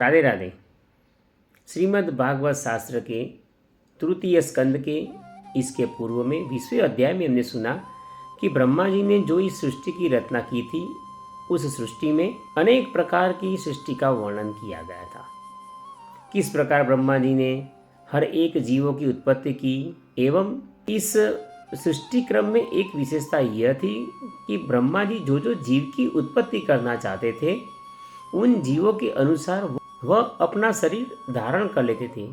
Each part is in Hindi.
राधे राधे। श्रीमद् भागवत शास्त्र के तृतीय स्कंद के इसके पूर्व में 20वें अध्याय में हमने सुना कि ब्रह्मा जी ने जो इस सृष्टि की रचना की थी, उस सृष्टि में अनेक प्रकार की सृष्टि का वर्णन किया गया था। किस प्रकार ब्रह्मा जी ने हर एक जीवों की उत्पत्ति की, एवं इस सृष्टि क्रम में एक विशेषता यह थी कि ब्रह्मा जी जो जो जीव की उत्पत्ति करना चाहते थे, उन जीवों के अनुसार वह अपना शरीर धारण कर लेते थे,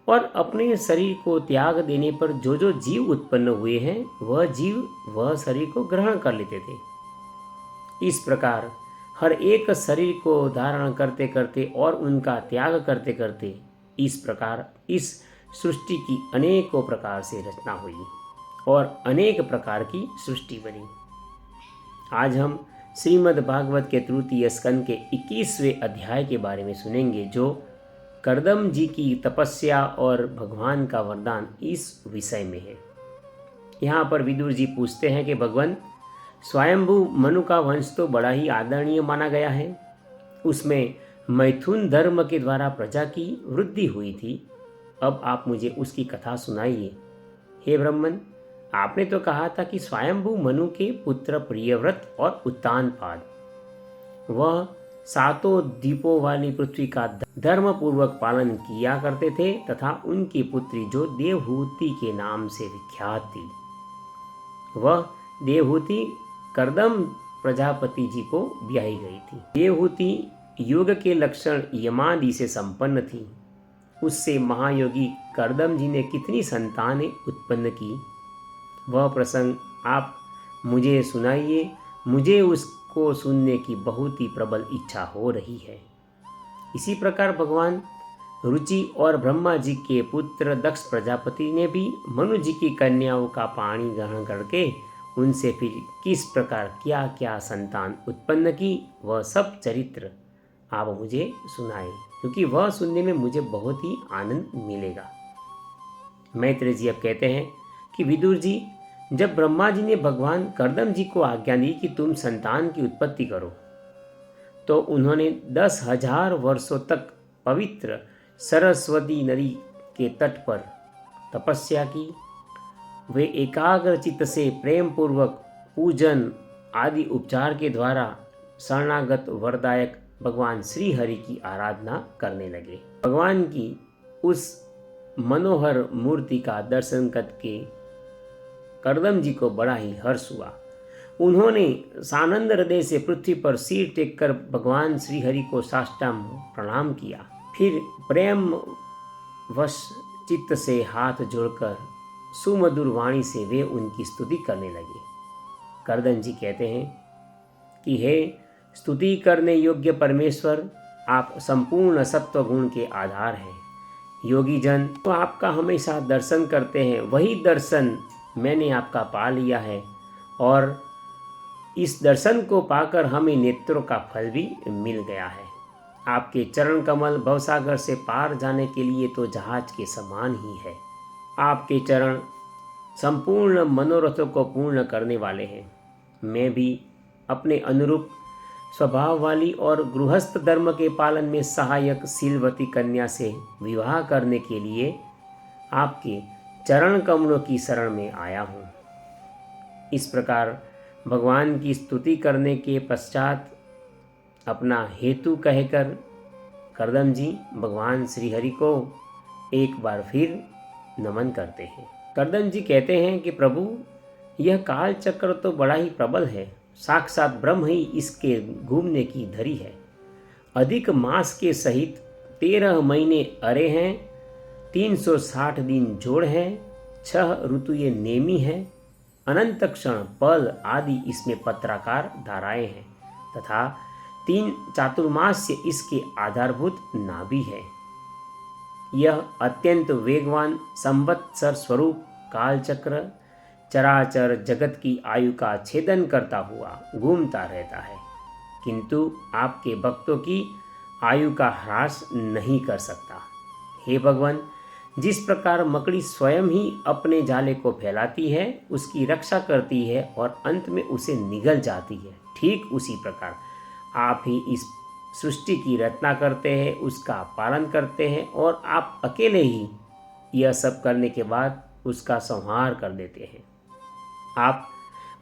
और अपने शरीर को त्याग देने पर जो जो जीव उत्पन्न हुए हैं, वह जीव वह शरीर को ग्रहण कर लेते थे। इस प्रकार हर एक शरीर को धारण करते करते और उनका त्याग करते करते इस प्रकार इस सृष्टि की अनेकों प्रकार से रचना हुई और अनेक प्रकार की सृष्टि बनी। आज हम श्रीमद् भागवत के तृतीय स्कंद के 21वें अध्याय के बारे में सुनेंगे, जो कर्दम जी की तपस्या और भगवान का वरदान इस विषय में है। यहाँ पर विदुर जी पूछते हैं कि भगवान, स्वयंभू मनु का वंश तो बड़ा ही आदरणीय माना गया है, उसमें मैथुन धर्म के द्वारा प्रजा की वृद्धि हुई थी। अब आप मुझे उसकी कथा सुनाइए। हे ब्राह्मण, आपने तो कहा था कि स्वयंभू मनु के पुत्र प्रियव्रत और उत्तानपाद वह 7 द्वीपों वाली पृथ्वी का धर्म पूर्वक पालन किया करते थे, तथा उनकी पुत्री जो देवहूति के नाम से विख्यात थी, वह देवहूति कर्दम प्रजापति जी को ब्याही गई थी। देवहूति योग के लक्षण यमादि से संपन्न थी। उससे महायोगी कर्दम जी ने कितनी संतानें उत्पन्न की, वह प्रसंग आप मुझे सुनाइए। मुझे उसको सुनने की बहुत ही प्रबल इच्छा हो रही है। इसी प्रकार भगवान रुचि और ब्रह्मा जी के पुत्र दक्ष प्रजापति ने भी मनु जी की कन्याओं का पाणी ग्रहण करके उनसे फिर किस प्रकार क्या क्या संतान उत्पन्न की, वह सब चरित्र आप मुझे सुनाए, क्योंकि वह सुनने में मुझे बहुत ही आनंद मिलेगा। मैत्रेय जी अब कहते हैं कि विदुर जी, जब ब्रह्मा जी ने भगवान कर्दम जी को आज्ञा दी कि तुम संतान की उत्पत्ति करो, तो उन्होंने 10,000 वर्षों तक पवित्र सरस्वती नदी के तट पर तपस्या की। वे एकाग्र चित्त से प्रेम पूर्वक पूजन आदि उपचार के द्वारा शरणागत वरदायक भगवान श्री हरि की आराधना करने लगे। भगवान की उस मनोहर मूर्ति का दर्शन करके कर्दम जी को बड़ा ही हर्ष हुआ। उन्होंने सानंद हृदय से पृथ्वी पर सिर टेक कर भगवान श्री हरि को साष्टांग प्रणाम किया। फिर प्रेम वश चित्त से हाथ जोड़कर सुमधुर वाणी से वे उनकी स्तुति करने लगे। कर्दम जी कहते हैं कि हे स्तुति करने योग्य परमेश्वर, आप संपूर्ण सत्व गुण के आधार हैं। योगी जन तो आपका हमेशा दर्शन करते हैं, वही दर्शन मैंने आपका पा लिया है, और इस दर्शन को पाकर हमें नेत्रों का फल भी मिल गया है। आपके चरण कमल भवसागर से पार जाने के लिए तो जहाज के समान ही है। आपके चरण संपूर्ण मनोरथों को पूर्ण करने वाले हैं। मैं भी अपने अनुरूप स्वभाव वाली और गृहस्थ धर्म के पालन में सहायक शीलवती कन्या से विवाह करने के लिए आपके चरण कमलों की शरण में आया हूँ। इस प्रकार भगवान की स्तुति करने के पश्चात अपना हेतु कहकर कर्दम जी भगवान श्रीहरि को एक बार फिर नमन करते हैं। कर्दम जी कहते हैं कि प्रभु, यह काल चक्र तो बड़ा ही प्रबल है, साक्षात ब्रह्म ही इसके घूमने की धरी है। अधिक मास के सहित 13 महीने अरे हैं, 360 दिन जोड़ हैं, 6 ऋतु ये नेमी है, अनंत क्षण पल आदि इसमें पत्राकार धाराएं हैं, तथा 3 चातुर्मास्य इसके आधारभूत नाभि है। यह अत्यंत वेगवान संवत्सर स्वरूप कालचक्र चराचर जगत की आयु का छेदन करता हुआ घूमता रहता है, किंतु आपके भक्तों की आयु का ह्रास नहीं कर सकता। हे भगवान, जिस प्रकार मकड़ी स्वयं ही अपने जाले को फैलाती है, उसकी रक्षा करती है और अंत में उसे निगल जाती है, ठीक उसी प्रकार आप ही इस सृष्टि की रचना करते हैं, उसका पालन करते हैं और आप अकेले ही यह सब करने के बाद उसका संहार कर देते हैं। आप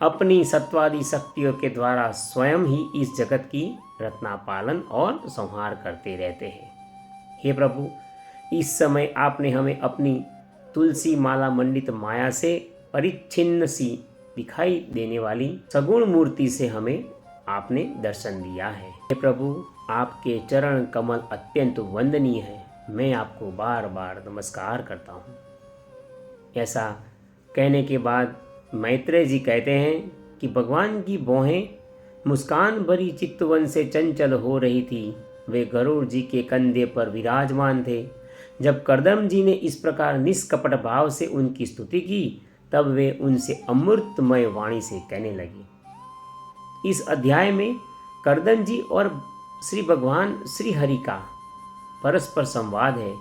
अपनी सत्वादी शक्तियों के द्वारा स्वयं ही इस जगत की रचना, पालन और संहार करते रहते हैं। हे प्रभु, इस समय आपने हमें अपनी तुलसी माला मंडित माया से परिच्छिन्न सी दिखाई देने वाली सगुण मूर्ति से हमें आपने दर्शन दिया है। हे प्रभु, आपके चरण कमल अत्यंत वंदनीय है। मैं आपको बार बार नमस्कार करता हूँ। ऐसा कहने के बाद मैत्रेय जी कहते हैं कि भगवान की भौहें मुस्कान भरी चित्तवन से चंचल हो रही थी। वे गरुड़ जी के कंधे पर विराजमान थे। जब कर्दम जी ने इस प्रकार निष्कपट भाव से उनकी स्तुति की, तब वे उनसे अमृतमय वाणी से कहने लगी। इस अध्याय में कर्दम जी और श्री भगवान श्री हरि का परस्पर संवाद है।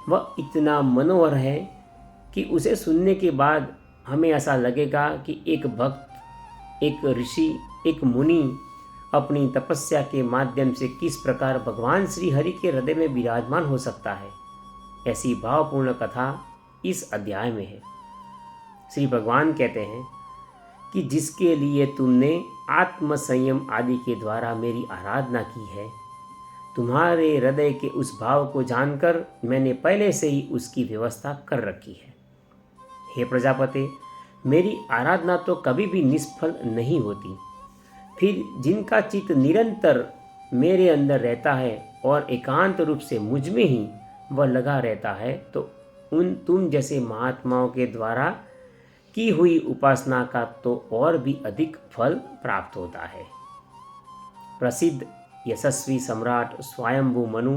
वह इतना मनोहर है कि उसे सुनने के बाद हमें ऐसा लगेगा कि एक भक्त, एक ऋषि, एक मुनि अपनी तपस्या के माध्यम से किस प्रकार भगवान श्री हरि के हृदय में विराजमान हो सकता है। ऐसी भावपूर्ण कथा इस अध्याय में है। श्री भगवान कहते हैं कि जिसके लिए तुमने आत्म संयम आदि के द्वारा मेरी आराधना की है, तुम्हारे हृदय के उस भाव को जानकर मैंने पहले से ही उसकी व्यवस्था कर रखी है। हे प्रजापति, मेरी आराधना तो कभी भी निष्फल नहीं होती। फिर जिनका चित्त निरंतर मेरे अंदर रहता है और एकांत रूप से मुझ में ही वह लगा रहता है, तो तुम जैसे महात्माओं के द्वारा की हुई उपासना का तो और भी अधिक फल प्राप्त होता है। प्रसिद्ध यशस्वी सम्राट स्वयंभू मनु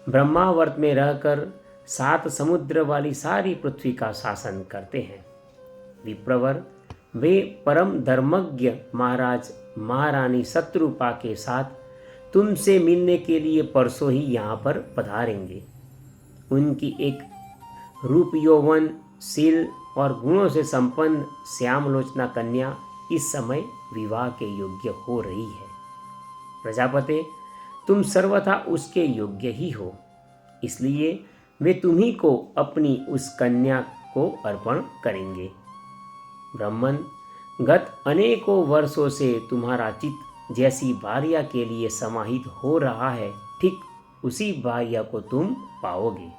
ब्रह्मावर्त में रहकर 7 समुद्र वाली सारी पृथ्वी का शासन करते हैं। विप्रवर, वे परम धर्मज्ञ महाराज महारानी शत्रुपा के साथ तुमसे मिलने के लिए परसों ही यहाँ पर पधारेंगे। उनकी एक रूप यौवन शील और गुणों से संपन्न श्यामलोचना कन्या इस समय विवाह के योग्य हो रही है। प्रजापते, तुम सर्वथा उसके योग्य ही हो, इसलिए वे तुम्ही को अपनी उस कन्या को अर्पण करेंगे। ब्राह्मण, गत अनेकों वर्षों से तुम्हारा चित्त जैसी भार्या के लिए समाहित हो रहा है, ठीक उसी भार्या को तुम पाओगे।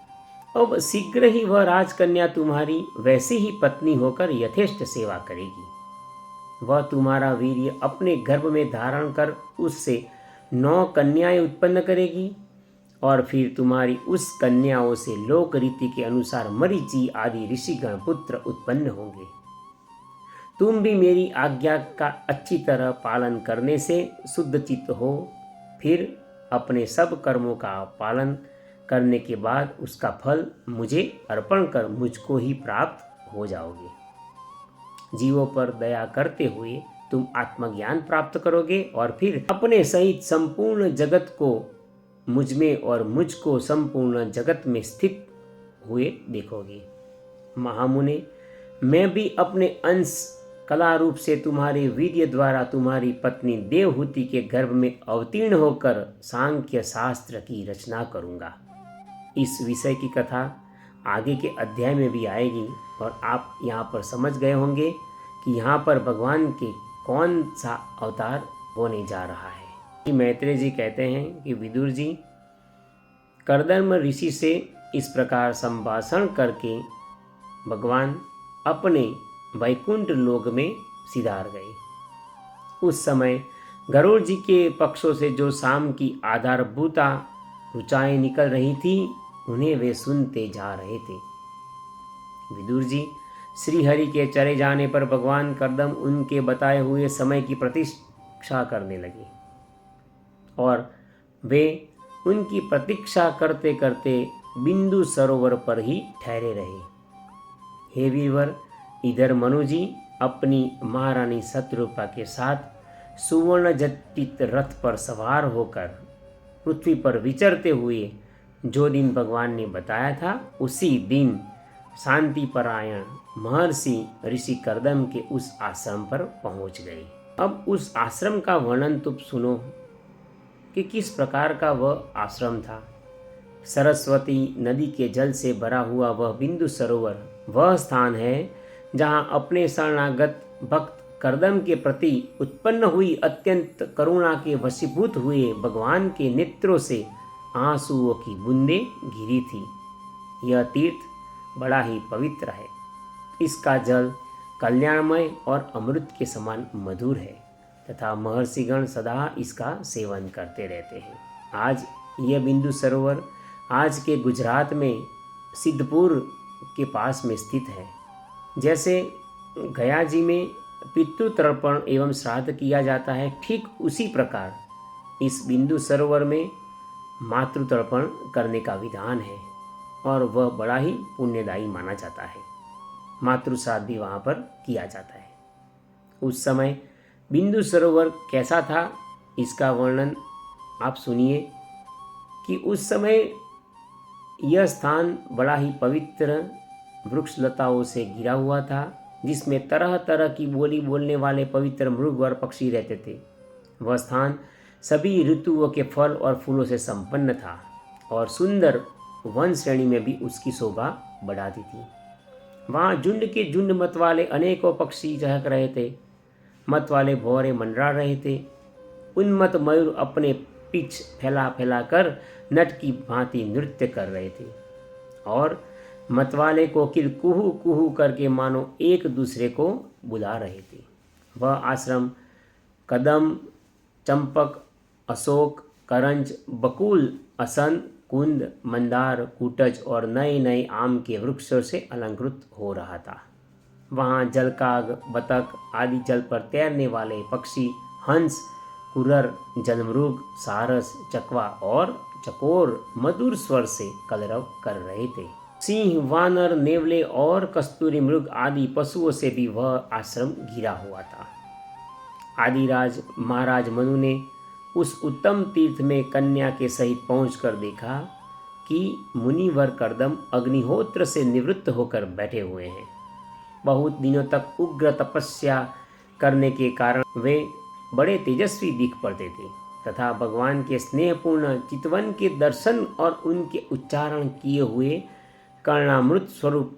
अब शीघ्र ही वह राजकन्या तुम्हारी वैसी ही पत्नी होकर यथेष्ट सेवा करेगी। वह तुम्हारा वीर्य अपने गर्भ में धारण कर उससे 9 कन्याएं उत्पन्न करेगी और फिर तुम्हारी उस कन्याओं से लोक रीति के अनुसार मरीचि आदि ऋषिगण पुत्र उत्पन्न होंगे। तुम भी मेरी आज्ञा का अच्छी तरह पालन करने से शुद्ध चित्त हो, फिर अपने सब कर्मों का पालन करने के बाद उसका फल मुझे अर्पण कर मुझको ही प्राप्त हो जाओगे। जीवों पर दया करते हुए तुम आत्मज्ञान प्राप्त करोगे और फिर अपने सहित संपूर्ण जगत को मुझ में और मुझको संपूर्ण जगत में स्थित हुए देखोगे। महामुने, मैं भी अपने अंश कला रूप से तुम्हारे वीर्य द्वारा तुम्हारी पत्नी देवहूति के गर्भ में अवतीर्ण होकर सांख्य शास्त्र की रचना करूँगा। इस विषय की कथा आगे के अध्याय में भी आएगी और आप यहाँ पर समझ गए होंगे कि यहाँ पर भगवान के कौन सा अवतार होने जा रहा है। मैत्रेय जी कहते हैं कि विदुर जी कर्दम ऋषि से इस प्रकार संभाषण करके भगवान अपने वैकुंठ लोक में सिधार गए। उस समय गरुड़ जी के पक्षों से जो शाम की आधारभूता ऋचाएँ निकल रही थी, उन्हें वे सुनते जा रहे थे। विदुर जी श्री हरि के चले जाने पर भगवान कर्दम उनके बताए हुए समय की प्रतीक्षा करने लगे और वे उनकी प्रतीक्षा करते करते बिंदु सरोवर पर ही ठहरे रहे। हे वीरवर, इधर मनु जी अपनी महारानी शत्रुपा के साथ सुवर्ण जटित रथ पर सवार होकर पृथ्वी पर विचरते हुए जो दिन भगवान ने बताया था, उसी दिन शांतिपरायण महर्षि ऋषि कर्दम के उस आश्रम पर पहुंच गए। अब उस आश्रम का वर्णन तुम सुनो। कि किस प्रकार का वह आश्रम था। सरस्वती नदी के जल से भरा हुआ वह बिंदु सरोवर वह स्थान है जहाँ अपने शरणागत भक्त कर्दम के प्रति उत्पन्न हुई अत्यंत करुणा के वशीभूत हुए भगवान के नेत्रों से आंसुओं की बूंदें गिरी थी। यह तीर्थ बड़ा ही पवित्र है। इसका जल कल्याणमय और अमृत के समान मधुर है तथा महर्षिगण सदा इसका सेवन करते रहते हैं। आज यह बिंदु सरोवर आज के गुजरात में सिद्धपुर के पास में स्थित है। जैसे गया जी में पितृतर्पण एवं श्राद्ध किया जाता है, ठीक उसी प्रकार इस बिंदु सरोवर में मातृतर्पण करने का विधान है और वह बड़ा ही पुण्यदायी माना जाता है। मातृश्राद्ध भी वहाँ पर किया जाता है। उस समय बिंदु सरोवर कैसा था, इसका वर्णन आप सुनिए कि उस समय यह स्थान बड़ा ही पवित्र वृक्ष लताओं से घिरा हुआ था, जिसमें तरह तरह की बोली बोलने वाले पवित्र मृग और पक्षी रहते थे। वह स्थान सभी ऋतुओं के फल और फूलों से संपन्न था और सुंदर वन श्रेणी में भी उसकी शोभा बढ़ाती थी। वहाँ झुंड के झुंड मतवाले अनेकों पक्षी चहक रहे थे। मतवाले भौरे मंडरा रहे थे। उन्मत्त मयूर अपने पीछ फैला फैला कर नट की भांति नृत्य कर रहे थे और मतवाले कोकिल कुहू कुहू करके मानो एक दूसरे को बुला रहे थे। वह आश्रम कदम, चंपक, अशोक, करंज, बकुल, असन, कुंद, मंदार, कूटज और नए नए आम के वृक्षों से अलंकृत हो रहा था। वहाँ जलकाग, बतख आदि जल पर तैरने वाले पक्षी, हंस, कुरर, जलमृग, सारस, चकवा और चकोर मधुर स्वर से कलरव कर रहे थे। सिंह, वानर, नेवले और कस्तूरी मृग आदि पशुओं से भी वह आश्रम घिरा हुआ था। आदिराज महाराज मनु ने उस उत्तम तीर्थ में कन्या के सहित पहुंचकर देखा कि मुनिवर कर्दम अग्निहोत्र से निवृत्त होकर बैठे हुए हैं। बहुत दिनों तक उग्र तपस्या करने के कारण वे बड़े तेजस्वी दिख पड़ते थे तथा भगवान के स्नेहपूर्ण चितवन के दर्शन और उनके उच्चारण किए हुए कर्णामृत स्वरूप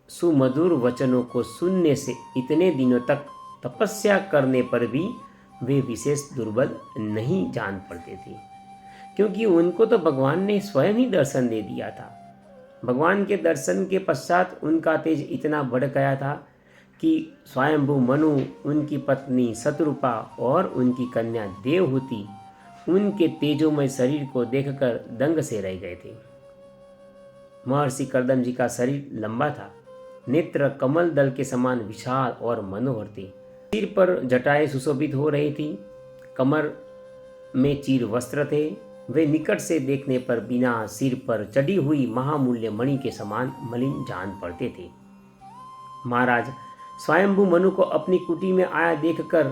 सुमधुर वचनों को सुनने से इतने दिनों तक तपस्या करने पर भी वे विशेष दुर्बल नहीं जान पड़ते थे, क्योंकि उनको तो भगवान ने स्वयं ही दर्शन दे दिया था। भगवान के दर्शन के पश्चात उनका तेज इतना बढ़ गया था कि स्वयंभू मनु, उनकी पत्नी शत्रुपा और उनकी कन्या देवहूति उनके तेजोमय शरीर को देखकर दंग से रह गए थे। महर्षि कर्दम जी का शरीर लंबा था, नेत्र कमल दल के समान विशाल और मनोहर थे। सिर पर जटाएं सुशोभित हो रही थी, कमर में चीर वस्त्र थे। वे निकट से देखने पर बिना सिर पर चढ़ी हुई महामूल्य मणि के समान मलिन जान पड़ते थे। महाराज स्वयंभू मनु को अपनी कुटी में आया देखकर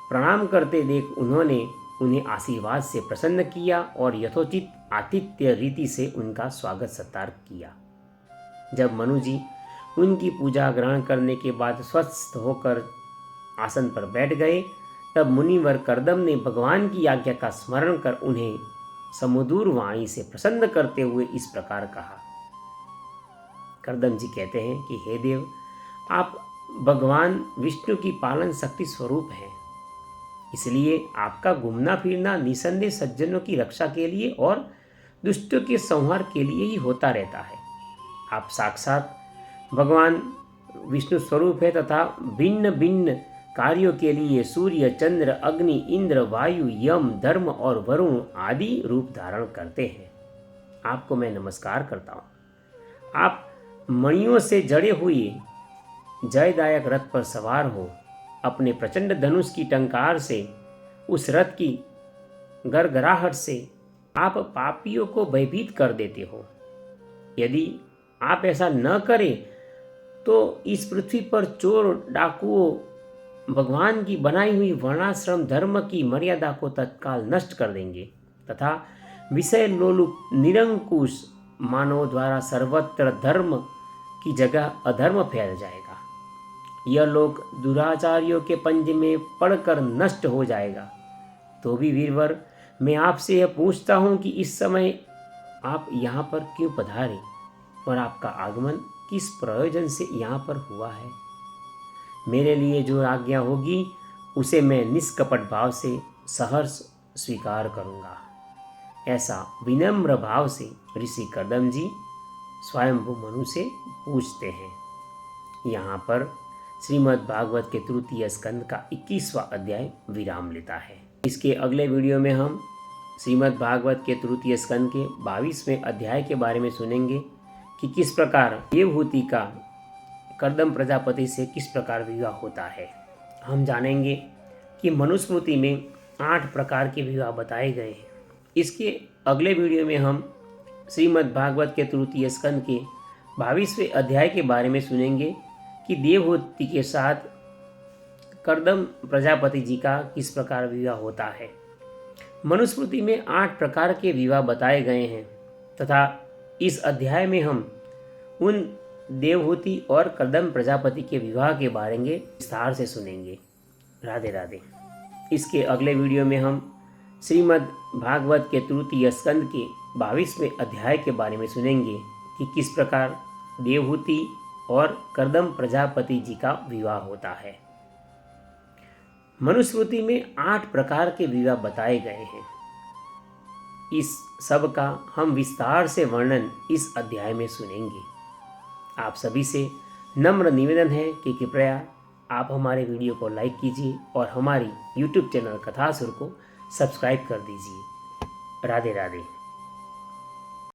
प्रणाम करते देख उन्होंने उन्हें आशीर्वाद से प्रसन्न किया और यथोचित आतिथ्य रीति से उनका स्वागत सत्कार किया। जब मनु जी उनकी पूजा ग्रहण करने के बाद स्वस्थ होकर आसन पर बैठ गए, तब मुनिवर कर्दम ने भगवान की आज्ञा का स्मरण कर उन्हें समुदूर वाणी से प्रसन्न करते हुए इस प्रकार कहा। कर्दम जी कहते हैं कि हे देव, आप भगवान विष्णु की पालन शक्ति स्वरूप हैं, इसलिए आपका घूमना फिरना निसंदेह सज्जनों की रक्षा के लिए और दुष्टों के संहार के लिए ही होता रहता है। आप साक्षात भगवान विष्णु स्वरूप है तथा भिन्न भिन्न कार्यों के लिए सूर्य, चंद्र, अग्नि, इंद्र, वायु, यम, धर्म और वरुण आदि रूप धारण करते हैं। आपको मैं नमस्कार करता हूँ। आप मणियों से जड़े हुए जयदायक रथ पर सवार हो, अपने प्रचंड धनुष की टंकार से, उस रथ की गरगराहट से आप पापियों को भयभीत कर देते हो। यदि आप ऐसा न करें तो इस पृथ्वी पर चोर, डाकुओं भगवान की बनाई हुई वर्णाश्रम धर्म की मर्यादा को तत्काल नष्ट कर देंगे तथा विषय लोलुप निरंकुश मानव द्वारा सर्वत्र धर्म की जगह अधर्म फैल जाएगा। यह लोक दुराचारियों के पंजे में पड़कर नष्ट हो जाएगा। तो भी वीरवर, मैं आपसे यह पूछता हूँ कि इस समय आप यहाँ पर क्यों पधारे और आपका आगमन किस प्रयोजन से यहाँ पर हुआ है। मेरे लिए जो आज्ञा होगी उसे मैं निष्कपट भाव से सहर्ष स्वीकार करूँगा। ऐसा विनम्र भाव से ऋषि कर्दम जी स्वयंभू मनु से पूछते हैं। यहाँ पर श्रीमद् भागवत के तृतीय स्कंद का 21वां अध्याय विराम लेता है। इसके अगले वीडियो में हम श्रीमद् भागवत के तृतीय स्कंद के 22वें अध्याय के बारे में सुनेंगे कि किस प्रकार देवहूति का कर्दम प्रजापति से किस प्रकार विवाह होता है। हम जानेंगे कि मनुस्मृति में 8 प्रकार के विवाह बताए गए हैं। इसके अगले वीडियो में हम श्रीमद् भागवत के तृतीय स्कंद के 22वें अध्याय के बारे में सुनेंगे कि देवहूति के साथ कर्दम प्रजापति जी का किस प्रकार विवाह होता है। मनुस्मृति में 8 प्रकार के विवाह बताए गए हैं तथा इस अध्याय में हम उन देवहूति और कर्दम प्रजापति के विवाह के बारे में विस्तार से सुनेंगे। राधे राधे। इसके अगले वीडियो में हम श्रीमद् भागवत के तृतीय स्कंद के 22वें अध्याय के बारे में सुनेंगे कि किस प्रकार देवहूति और कर्दम प्रजापति जी का विवाह होता है। मनुस्मृति में 8 प्रकार के विवाह बताए गए हैं। इस सब का हम विस्तार से वर्णन इस अध्याय में सुनेंगे। आप सभी से नम्र निवेदन है कि कृपया आप हमारे वीडियो को लाइक कीजिए और हमारी YouTube चैनल कथासुर को सब्सक्राइब कर दीजिए। राधे राधे।